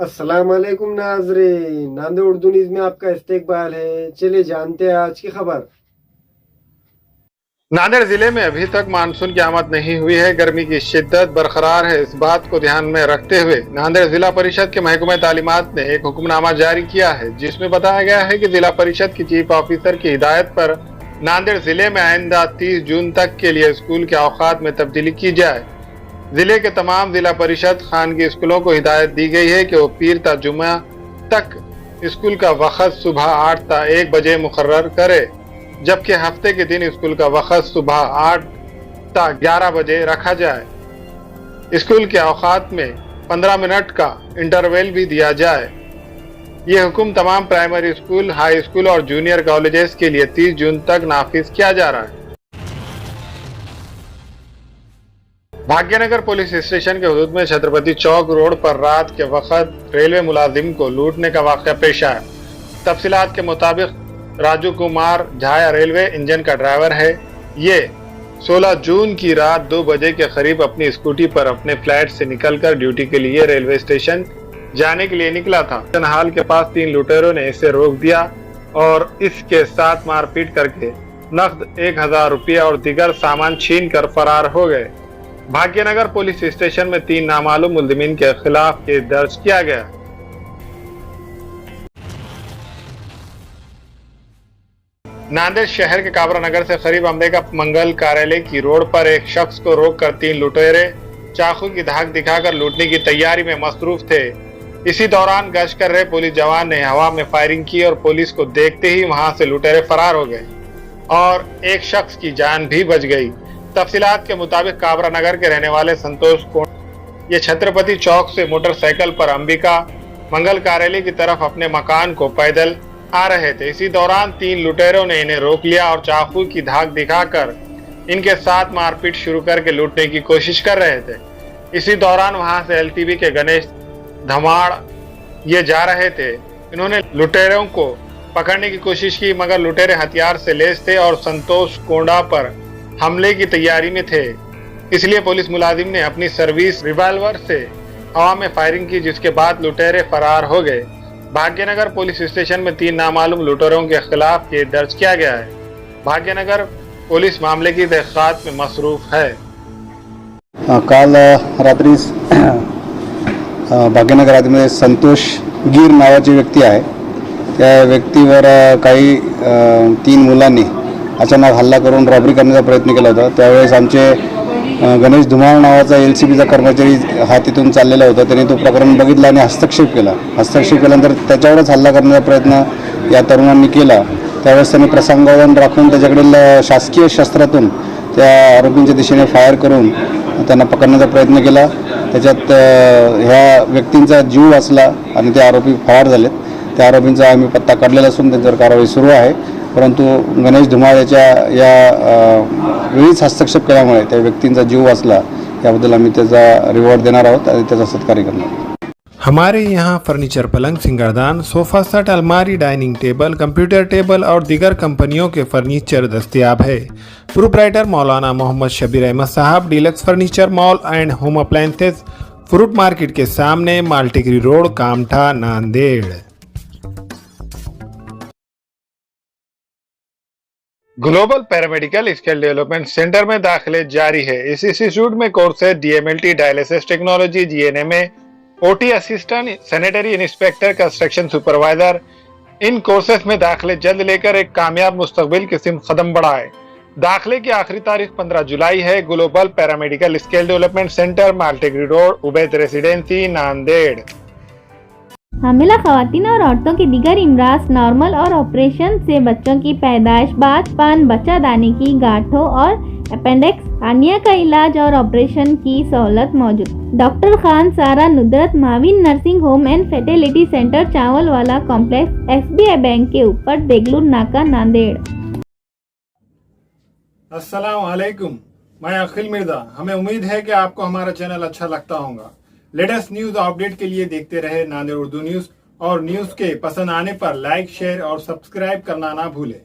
अस्सलाम वालेकुम नाज़रीन, नांदेड़ उर्दू न्यूज़ में आपका इस्तकबाल है। चलिए जानते हैं आज की खबर। नांदेड़ जिले में अभी तक मानसून की आमद नहीं हुई है। गर्मी की शिद्दत बरकरार है। इस बात को ध्यान में रखते हुए नांदेड़ जिला परिषद के महकमे तालीमात ने एक हुक्मनामा जारी किया है, जिसमें बताया गया है कि जिला परिषद की चीफ ऑफिसर की हिदायत पर नांदेड़ जिले में आइंदा 30 जून तक के लिए स्कूल के औकात में तब्दीली की जाए। जिले के तमाम जिला परिषद खानगी स्कूलों को हिदायत दी गई है कि वो पीर ता जुमा तक स्कूल का वक्त सुबह 8 ता 1 बजे मुकर्रर करे, जबकि हफ्ते के दिन स्कूल का वक्त सुबह 8 ता 11 बजे रखा जाए। स्कूल के औकात में 15 मिनट का इंटरवल भी दिया जाए। ये हुक्म तमाम प्राइमरी स्कूल, हाई स्कूल और जूनियर कॉलेजेस के लिए 30 जून तक नाफिज किया जा रहा है। भाग्यनगर पुलिस स्टेशन के हुदूद में छत्रपति चौक रोड पर रात के वक्त रेलवे मुलाजिम को लूटने का वाक़या पेश आया। तफसीलात के मुताबिक राजू कुमार झाया रेलवे इंजन का ड्राइवर है। ये 16 जून की रात 2 बजे के करीब अपनी स्कूटी पर अपने फ्लैट से निकलकर ड्यूटी के लिए रेलवे स्टेशन जाने के लिए निकला था। हाल के पास 3 लुटेरों ने इसे रोक दिया और इसके साथ मारपीट करके नकद 1000 रुपया और दीगर सामान छीन कर फरार हो गए। भाग्यनगर पुलिस स्टेशन में 3 नामालूम मुलजिमीन के खिलाफ केस दर्ज किया गया। नांदेड़ शहर के काबरा नगर से करीब अंबिका मंगल कार्यालय की रोड पर एक शख्स को रोककर 3 लुटेरे चाकू की धाक दिखाकर लूटने की तैयारी में मसरूफ थे। इसी दौरान गश्त कर रहे पुलिस जवान ने हवा में फायरिंग की और पुलिस को देखते ही वहां से लुटेरे फरार हो गए और एक शख्स की जान भी बच गई। तफसीलात के मुताबिक काबरा नगर के रहने वाले संतोष कोंड ये छत्रपति चौक से मोटरसाइकिल पर अंबिका मंगल कार्यालय की तरफ अपने मकान को पैदल आ रहे थे। इसी दौरान 3 लुटेरों ने इन्हें रोक लिया और चाकू की धाक दिखाकर इनके साथ मारपीट शुरू करके लूटने की कोशिश कर रहे थे। इसी दौरान वहां से एलटीवी के गणेश धमाड़ ये जा रहे थे। इन्होंने लुटेरों को पकड़ने की कोशिश की, मगर लुटेरे हथियार से लैस थे और संतोष कोंडा पर हमले की तैयारी में थे। इसलिए पुलिस मुलाजिम ने अपनी सर्विस रिवाल्वर से हवा में फायरिंग की, जिसके बाद लुटेरे फरार हो गए। भाग्यनगर पुलिस स्टेशन में 3 नामालूम लुटेरों के खिलाफ केस दर्ज किया गया है। भाग्यनगर पुलिस मामले की तहकीकात में मसरूफ है। काल रात्री भाग्यनगर आदीमध्ये संतोष गिर नावाची व्यक्ती आहे। त्या व्यक्तीवर काही 3 मुलांनी अचानक हल्ला करून रॉबरी करण्याचा प्रयत्न केला होता। त्यावेळेस आमचे गणेश धुमाळ नावाचा LCBचा कर्मचारी हा तिथून चाललेला होता। त्याने तो प्रकरण बघितला आणि हस्तक्षेप केल्यानंतर त्याच्यावरच हल्ला करण्याचा प्रयत्न या तरुणांनी केला। त्यावेळेस त्यांनी प्रसंगावधान राखून त्याच्याकडील शासकीय शस्त्रातून त्या आरोपींच्या दिशेने फायर करून त्यांना पकडण्याचा प्रयत्न केला। त्याच्यात ह्या व्यक्तींचा जीव वाचला आणि ते आरोपी फरार झालेत। त्या आरोपींचा आम्ही पत्ता काढलेला असून त्यांच्यावर कारवाई सुरू आहे। परंतु गणेश धुमाळ याच्या वेळीच हस्तक्षेप केल्यामुळे त्या व्यक्तींचा जीव वाचला, याबद्दल आम्ही त्याचा रिवॉर्ड देणार आहोत आणि त्याचा सत्कार करणार। हमारे यहाँ फर्नीचर, पलंग, सिंगारदान, सोफा सेट, अलमारी, डाइनिंग टेबल, कंप्यूटर टेबल और दीगर कंपनियों के फर्नीचर दस्तियाब है। प्रोप्राइटर मौलाना मोहम्मद शबीर अहमद साहब, deluxe furniture mall and home appliances, fruit market के सामने, Maltigiri road, Kamtha, Nanded. Global paramedical skill development centre में दाखिले जारी है। इस इंस्टीट्यूट में courses DMLT, dialysis technology, GNMA, OT assistant, sanitary inspector, construction supervisor. इन कोर्सेज में दाखिले जल्द लेकर एक कामयाब मुस्तकबिल की सिमत कदम बढ़ाए। दाखिले की आखिरी तारीख 15 जुलाई है। Global paramedical skill development centre, Maltigiri road, Ubaid residency, Nanded. हामिला खवातीन और औरतों के दीगर इमराज, नॉर्मल और ऑपरेशन से बच्चों की पैदाइश, बातपान, बच्चादानी की गांठों और अपेंडिक्स, हार्निया का इलाज और ऑपरेशन की सहूलत मौजूद। डॉक्टर खान सारा नुदरत माविन nursing home and fertility centre, चावल वाला कॉम्प्लेक्स, SBI बैंक के ऊपर, देगलूर नाका, नांदेड़। अस्सलाम वालेकुम, मैं अखिल मिर्जा। हमें उम्मीद है कि आपको हमारा चैनल अच्छा लगता होगा। लेटेस्ट न्यूज अपडेट के लिए देखते रहे नांदेड़ उर्दू न्यूज, और न्यूज के पसंद आने पर लाइक, शेयर और सब्सक्राइब करना ना भूलें।